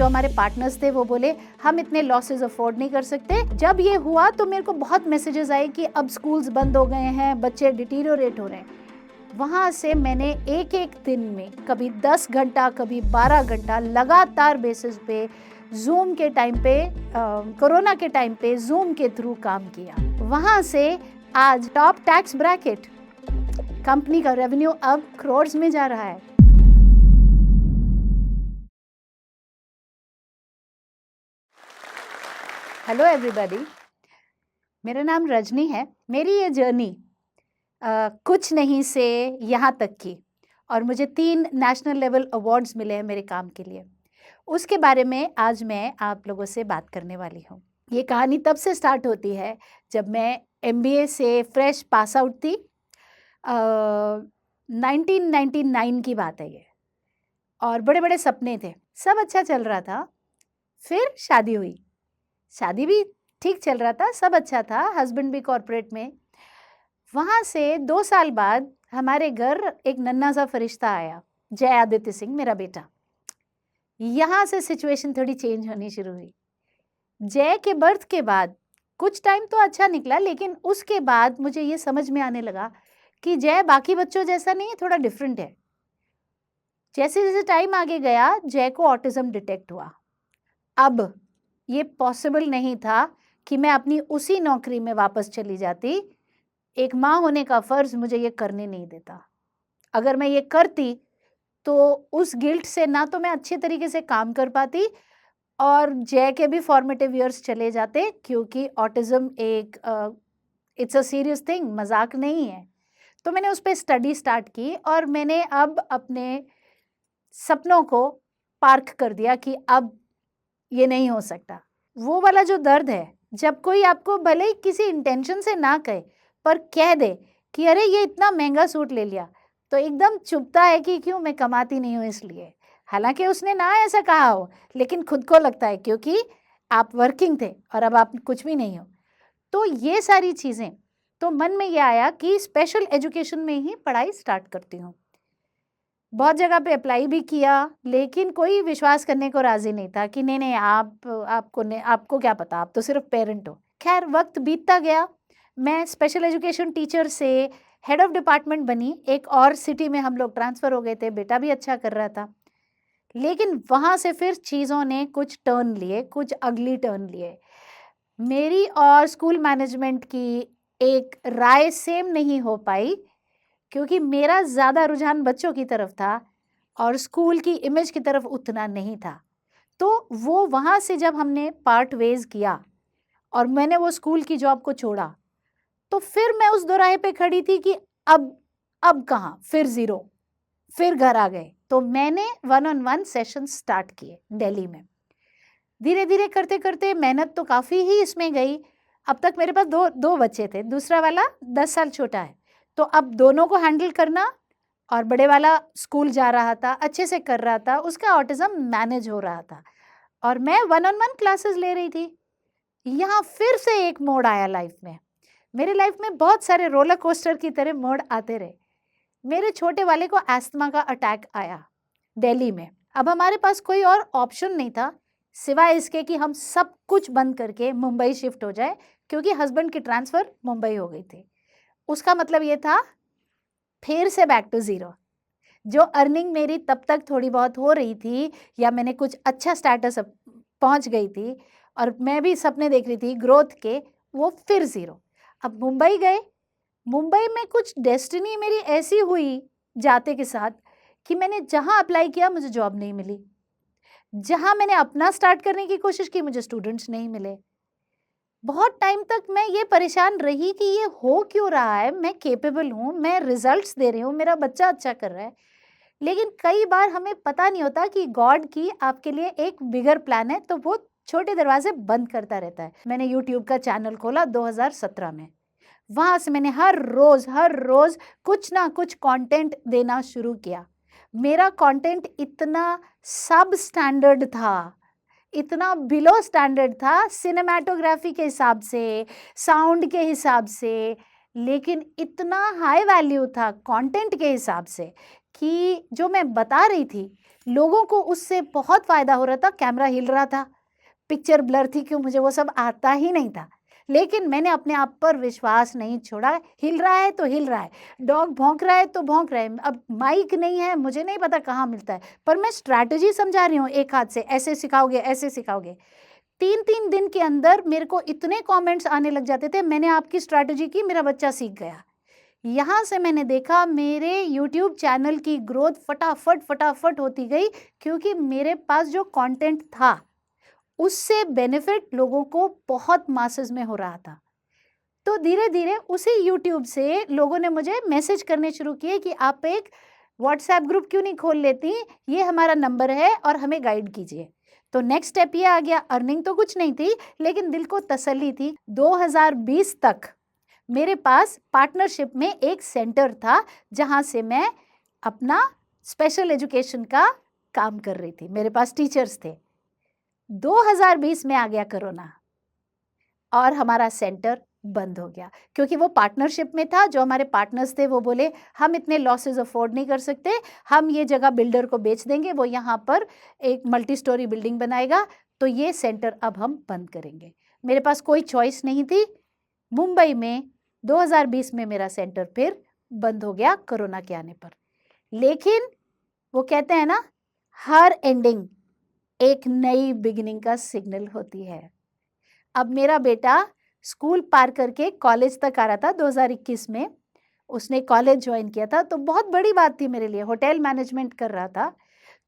जो हमारे पार्टनर्स थे वो बोले हम इतने लॉसेस अफोर्ड नहीं कर सकते। जब ये हुआ तो मेरे को बहुत मैसेजेस आए कि अब स्कूल्स बंद हो गए हैं, बच्चे डिटीरियोरेट हो रहे हैं। वहाँ से मैंने एक एक दिन में कभी 10 घंटा कभी 12 घंटा लगातार बेसिस पे जूम के टाइम पे कोरोना के टाइम पे जूम के थ्रू काम किया। वहाँ से आज टॉप टैक्स ब्रैकेट, कंपनी का रेवेन्यू अब करोड़्स में जा रहा है। हेलो एवरीबॉडी, मेरा नाम रजनी है। मेरी ये जर्नी कुछ नहीं से यहाँ तक की, और मुझे 3 नेशनल लेवल अवार्ड्स मिले हैं मेरे काम के लिए। उसके बारे में आज मैं आप लोगों से बात करने वाली हूँ। ये कहानी तब से स्टार्ट होती है जब मैं MBA से फ्रेश पास आउट थी। 1999 की बात है ये, और बड़े बड़े सपने थे, सब अच्छा चल रहा था। फिर शादी हुई, शादी भी ठीक चल रहा था, सब अच्छा था, हस्बैंड भी कॉर्पोरेट में। वहाँ से 2 साल बाद हमारे घर एक नन्हा सा फरिश्ता आया, जय आदित्य सिंह, मेरा बेटा। यहाँ से सिचुएशन थोड़ी चेंज होनी शुरू हुई। जय के बर्थ के बाद कुछ टाइम तो अच्छा निकला, लेकिन उसके बाद मुझे ये समझ में आने लगा कि जय बाकी बच्चों जैसा नहीं है, थोड़ा डिफरेंट है। जैसे जैसे टाइम आगे गया, जय को ऑटिज्म डिटेक्ट हुआ। अब ये पॉसिबल नहीं था कि मैं अपनी उसी नौकरी में वापस चली जाती। एक माँ होने का फर्ज मुझे ये करने नहीं देता। अगर मैं ये करती तो उस गिल्ट से ना तो मैं अच्छे तरीके से काम कर पाती, और जय के भी फॉर्मेटिव ईयर्स चले जाते, क्योंकि ऑटिज्म एक इट्स अ सीरियस थिंग, मजाक नहीं है। तो मैंने उस पर स्टडी स्टार्ट की, और मैंने अब अपने सपनों को पार्क कर दिया कि अब ये नहीं हो सकता। वो वाला जो दर्द है, जब कोई आपको भले ही किसी इंटेंशन से ना कहे पर कह दे कि अरे ये इतना महंगा सूट ले लिया, तो एकदम चुभता है कि क्यों, मैं कमाती नहीं हूँ इसलिए। हालांकि उसने ना ऐसा कहा हो, लेकिन खुद को लगता है क्योंकि आप वर्किंग थे और अब आप कुछ भी नहीं हो। तो ये सारी चीज़ें, तो मन में ये आया कि स्पेशल एजुकेशन में ही पढ़ाई स्टार्ट करती हूँ। बहुत जगह पे अप्लाई भी किया, लेकिन कोई विश्वास करने को राजी नहीं था कि नहीं आपको क्या पता, आप तो सिर्फ पेरेंट हो। खैर, वक्त बीतता गया, मैं स्पेशल एजुकेशन टीचर से हेड ऑफ डिपार्टमेंट बनी। एक और सिटी में हम लोग ट्रांसफ़र हो गए थे, बेटा भी अच्छा कर रहा था। लेकिन वहाँ से फिर चीज़ों ने कुछ टर्न लिए, कुछ अगली टर्न लिए। मेरी और स्कूल मैनेजमेंट की एक राय सेम नहीं हो पाई, क्योंकि मेरा ज़्यादा रुझान बच्चों की तरफ था और स्कूल की इमेज की तरफ उतना नहीं था। तो वो वहाँ से जब हमने पार्ट वेज किया और मैंने वो स्कूल की जॉब को छोड़ा, तो फिर मैं उस दोराहे पे खड़ी थी कि अब कहाँ, फिर ज़ीरो, फिर घर आ गए। तो मैंने 1-on-1 सेशन स्टार्ट किए दिल्ली में। धीरे धीरे करते करते मेहनत तो काफ़ी ही इसमें गई। अब तक मेरे पास दो बच्चे थे, दूसरा वाला 10 साल छोटा है, तो अब दोनों को हैंडल करना, और बड़े वाला स्कूल जा रहा था, अच्छे से कर रहा था, उसका ऑटिज्म मैनेज हो रहा था, और मैं 1-on-1 क्लासेस ले रही थी। यहाँ फिर से एक मोड़ आया लाइफ में। मेरी लाइफ में बहुत सारे रोलर कोस्टर की तरह मोड़ आते रहे। मेरे छोटे वाले को एस्थमा का अटैक आया दिल्ली में। अब हमारे पास कोई और ऑप्शन नहीं था सिवाय इसके कि हम सब कुछ बंद करके मुंबई शिफ्ट हो जाए, क्योंकि हस्बैंड की ट्रांसफ़र मुंबई हो गई थी। उसका मतलब ये था फिर से बैक टू ज़ीरो। जो अर्निंग मेरी तब तक थोड़ी बहुत हो रही थी, या मैंने कुछ अच्छा स्टेटस पहुंच गई थी, और मैं भी सपने देख रही थी ग्रोथ के, वो फिर ज़ीरो। अब मुंबई गए, मुंबई में कुछ डेस्टिनी मेरी ऐसी हुई जाते के साथ कि मैंने जहाँ अप्लाई किया मुझे जॉब नहीं मिली, जहाँ मैंने अपना स्टार्ट करने की कोशिश की मुझे स्टूडेंट्स नहीं मिले। बहुत टाइम तक मैं ये परेशान रही कि ये हो क्यों रहा है, मैं कैपेबल हूँ, मैं रिजल्ट्स दे रही हूँ, मेरा बच्चा अच्छा कर रहा है, लेकिन कई बार हमें पता नहीं होता कि गॉड की आपके लिए एक बिगर प्लान है, तो वो छोटे दरवाजे बंद करता रहता है। मैंने यूट्यूब का चैनल खोला 2017 में। वहाँ से मैंने हर रोज़ कुछ ना कुछ कंटेंट देना शुरू किया। मेरा कंटेंट इतना सब स्टैंडर्ड था, इतना बिलो स्टैंडर्ड था, सिनेमैटोग्राफी के हिसाब से, साउंड के हिसाब से, लेकिन इतना हाई वैल्यू था कंटेंट के हिसाब से कि जो मैं बता रही थी लोगों को उससे बहुत फ़ायदा हो रहा था, कैमरा हिल रहा था, पिक्चर ब्लर थी, क्यों मुझे वो सब आता ही नहीं था। लेकिन मैंने अपने आप पर विश्वास नहीं छोड़ा, हिल रहा है तो हिल रहा है, डॉग भौंक रहा है तो भौंक रहा है, अब माइक नहीं है, मुझे नहीं पता कहाँ मिलता है, पर मैं स्ट्रैटेजी समझा रही हूँ एक हाथ से, ऐसे सिखाओगे, ऐसे सिखाओगे। 3-3 दिन के अंदर मेरे को इतने कमेंट्स आने लग जाते थे, मैंने आपकी स्ट्रैटेजी की, मेरा बच्चा सीख गया। यहाँ से मैंने देखा मेरे यूट्यूब चैनल की ग्रोथ फटाफट होती गई, क्योंकि मेरे पास जो कंटेंट था उससे बेनिफिट लोगों को बहुत मासेस में हो रहा था। तो धीरे-धीरे उसी यूट्यूब से लोगों ने मुझे मैसेज करने शुरू किए कि आप एक व्हाट्सएप ग्रुप क्यों नहीं खोल लेती? ये हमारा नंबर है और हमें गाइड कीजिए। तो नेक्स्ट स्टेप ये आ गया, अर्निंग तो कुछ नहीं थी, लेकिन दिल को तसल्ली थी। 2020 तक मेरे पास पार्टनरशिप में एक सेंटर था, जहाँ से मैं अपना स्पेशल एजुकेशन का काम कर रही थी। मेरे पास टीचर्स थे। 2020 में आ गया कोरोना और हमारा सेंटर बंद हो गया, क्योंकि वो पार्टनरशिप में था। जो हमारे पार्टनर्स थे वो बोले हम इतने लॉसेस अफोर्ड नहीं कर सकते, हम ये जगह बिल्डर को बेच देंगे, वो यहाँ पर एक मल्टी स्टोरी बिल्डिंग बनाएगा, तो ये सेंटर अब हम बंद करेंगे। मेरे पास कोई चॉइस नहीं थी। मुंबई में 2020 में मेरा सेंटर फिर बंद हो गया कोरोना के आने पर। लेकिन वो कहते हैं ना, हर एंडिंग एक नई बिगिनिंग का सिग्नल होती है। अब मेरा बेटा स्कूल पार करके कॉलेज तक आ रहा था 2021 में। उसने कॉलेज ज्वाइन किया था, तो बहुत बड़ी बात थी मेरे लिए। होटल मैनेजमेंट कर रहा था,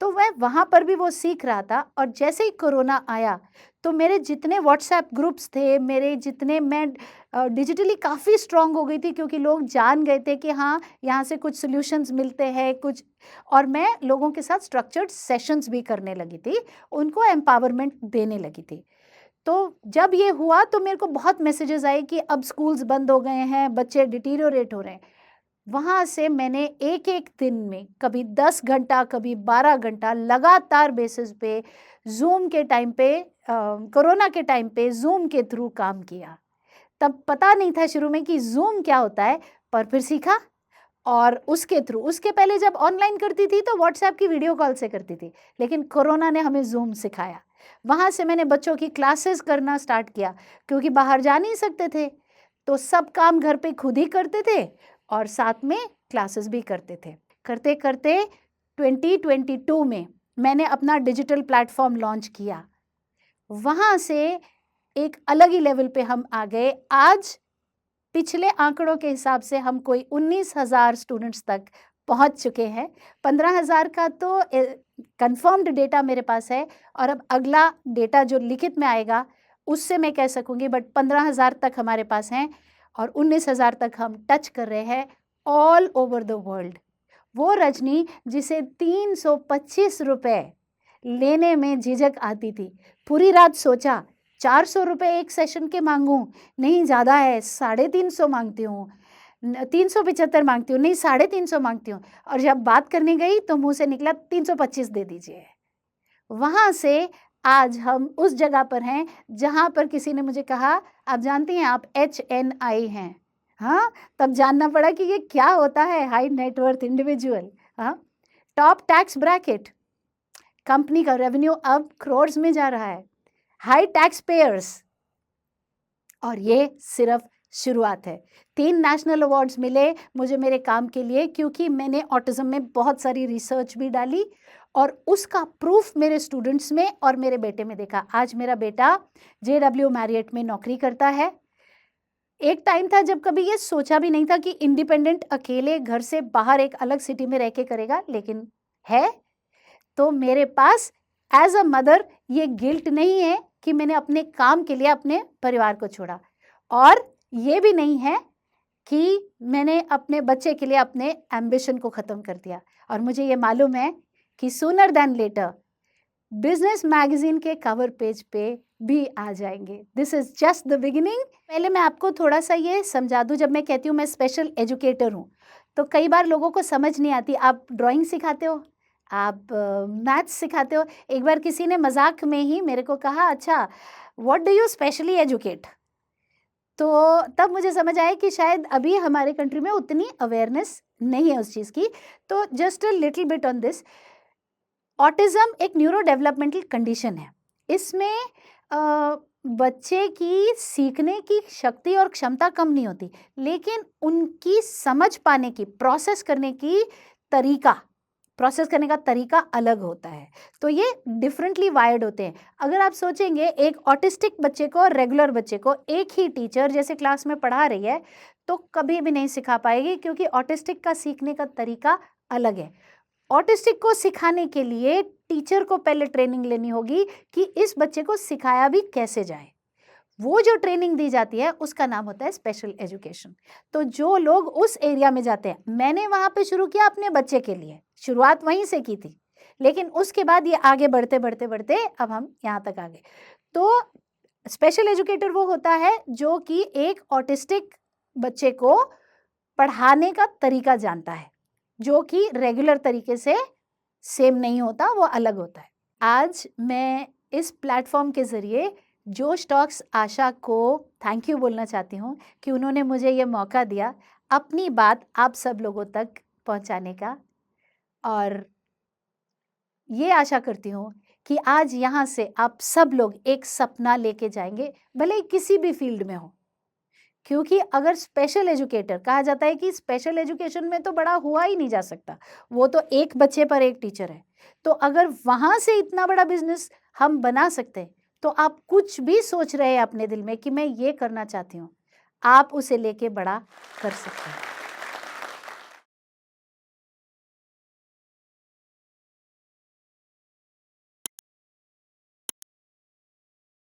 तो मैं वहाँ पर भी वो सीख रहा था। और जैसे ही कोरोना आया, तो मेरे जितने व्हाट्सएप ग्रुप्स थे, मेरे जितने मैं डिजिटली काफ़ी स्ट्रांग हो गई थी, क्योंकि लोग जान गए थे कि हाँ, यहाँ से कुछ सॉल्यूशंस मिलते हैं कुछ। और मैं लोगों के साथ स्ट्रक्चर्ड सेशंस भी करने लगी थी, उनको एम्पावरमेंट देने लगी थी। तो जब ये हुआ तो मेरे को बहुत मैसेजेस आए कि अब स्कूल्स बंद हो गए हैं, बच्चे डिटीरियोरेट हो रहे हैं। वहाँ से मैंने एक-एक दिन में कभी 10 घंटा, कभी 12 घंटा लगातार बेसिस पे ज़ूम के टाइम पे कोरोना के टाइम पे ज़ूम के थ्रू काम किया। तब पता नहीं था शुरू में कि ज़ूम क्या होता है, पर फिर सीखा और उसके थ्रू। उसके पहले जब ऑनलाइन करती थी तो व्हाट्सएप की वीडियो कॉल से करती थी, लेकिन कोरोना ने हमें ज़ूम सिखाया। वहाँ से मैंने बच्चों की क्लासेस करना स्टार्ट किया, क्योंकि बाहर जा नहीं सकते थे, तो सब काम घर पे खुद ही करते थे और साथ में क्लासेस भी करते थे। करते-करते 2022 में मैंने अपना डिजिटल प्लेटफ़ॉर्म लॉन्च किया। वहाँ से एक अलग ही लेवल पे हम आ गए। आज पिछले आंकड़ों के हिसाब से हम कोई 19,000 स्टूडेंट्स तक पहुंच चुके हैं। 15,000 का तो कंफर्म्ड डेटा मेरे पास है, और अब अगला डेटा जो लिखित में आएगा उससे मैं कह सकूंगी, बट 15,000 तक हमारे पास हैं और 19,000 तक हम टच कर रहे हैं ऑल ओवर द वर्ल्ड। वो रजनी जिसे 325 रुपए लेने में झिझक आती थी, पूरी रात सोचा 400 रुपये एक सेशन के मांगूं, नहीं ज़्यादा है, 350 मांगती हूँ, 375 मांगती हूँ, नहीं 350 मांगती हूँ। और जब बात करने गई तो मुंह से निकला 325 दे दीजिए। वहाँ से आज हम उस जगह पर हैं जहाँ पर किसी ने मुझे कहा, आप जानती हैं आप HNI हैं। हाँ, तब जानना पड़ा कि ये क्या होता है, हाई नेटवर्थ इंडिविजुअल। हाँ, टॉप टैक्स ब्रैकेट, कंपनी का रेवेन्यू अब करोड़्स में जा रहा है, हाई टैक्स पेयर्स। और ये सिर्फ शुरुआत है। 3 नेशनल अवार्ड्स मिले मुझे मेरे काम के लिए, क्योंकि मैंने ऑटिज्म में बहुत सारी रिसर्च भी डाली और उसका प्रूफ मेरे स्टूडेंट्स में और मेरे बेटे में देखा। आज मेरा बेटा JW मैरियट में नौकरी करता है। एक टाइम था जब कभी ये सोचा भी नहीं था कि इंडिपेंडेंट अकेले घर से बाहर एक अलग सिटी में रह के करेगा, लेकिन है। तो मेरे पास एज अ मदर ये गिल्ट नहीं है कि मैंने अपने काम के लिए अपने परिवार को छोड़ा, और ये भी नहीं है कि मैंने अपने बच्चे के लिए अपने एम्बिशन को ख़त्म कर दिया। और मुझे ये मालूम है कि sooner than later business magazine के कवर पेज पे भी आ जाएंगे। This is just the beginning. पहले मैं आपको थोड़ा सा ये समझा दूँ, जब मैं कहती हूँ मैं स्पेशल एजुकेटर हूँ, तो कई बार लोगों को समझ नहीं आती। आप ड्राइंग सिखाते हो, आप मैथ्स सिखाते हो। एक बार किसी ने मजाक में ही मेरे को कहा, अच्छा what do you specially educate? तो तब मुझे समझ आया कि शायद अभी हमारे कंट्री में उतनी अवेयरनेस नहीं है उस चीज़ की। तो just a little bit on this, autism एक न्यूरो डेवलपमेंटल कंडीशन है। इसमें बच्चे की सीखने की शक्ति और क्षमता कम नहीं होती, लेकिन उनकी समझ पाने की, प्रोसेस करने का तरीका अलग होता है। तो ये डिफरेंटली वायर्ड होते हैं। अगर आप सोचेंगे एक ऑटिस्टिक बच्चे को और रेगुलर बच्चे को एक ही टीचर जैसे क्लास में पढ़ा रही है तो कभी भी नहीं सिखा पाएगी, क्योंकि ऑटिस्टिक का सीखने का तरीका अलग है। ऑटिस्टिक को सिखाने के लिए टीचर को पहले ट्रेनिंग लेनी होगी कि इस बच्चे को सिखाया भी कैसे जाए। वो जो ट्रेनिंग दी जाती है उसका नाम होता है स्पेशल एजुकेशन। तो जो लोग उस एरिया में जाते हैं, मैंने वहां पे शुरू किया अपने बच्चे के लिए, शुरुआत वहीं से की थी, लेकिन उसके बाद ये आगे बढ़ते बढ़ते बढ़ते अब हम यहाँ तक आ गए। तो स्पेशल एजुकेटर वो होता है जो कि एक ऑटिस्टिक बच्चे को पढ़ाने का तरीका जानता है, जो कि रेगुलर तरीके से सेम नहीं होता, वो अलग होता है। आज मैं इस प्लेटफॉर्म के ज़रिए जोश टॉक्स आशा को थैंक यू बोलना चाहती हूँ कि उन्होंने मुझे ये मौका दिया अपनी बात आप सब लोगों तक पहुँचाने का, और ये आशा करती हूँ कि आज यहाँ से आप सब लोग एक सपना लेके जाएंगे, भले ही किसी भी फील्ड में हो। क्योंकि अगर स्पेशल एजुकेटर कहा जाता है कि स्पेशल एजुकेशन में तो बड़ा हुआ ही नहीं जा सकता, वो तो एक बच्चे पर एक टीचर है। तो अगर वहाँ से इतना बड़ा बिजनेस हम बना सकते हैं, तो आप कुछ भी सोच रहे हैं अपने दिल में कि मैं ये करना चाहती हूँ, आप उसे लेके बड़ा कर सकते हैं।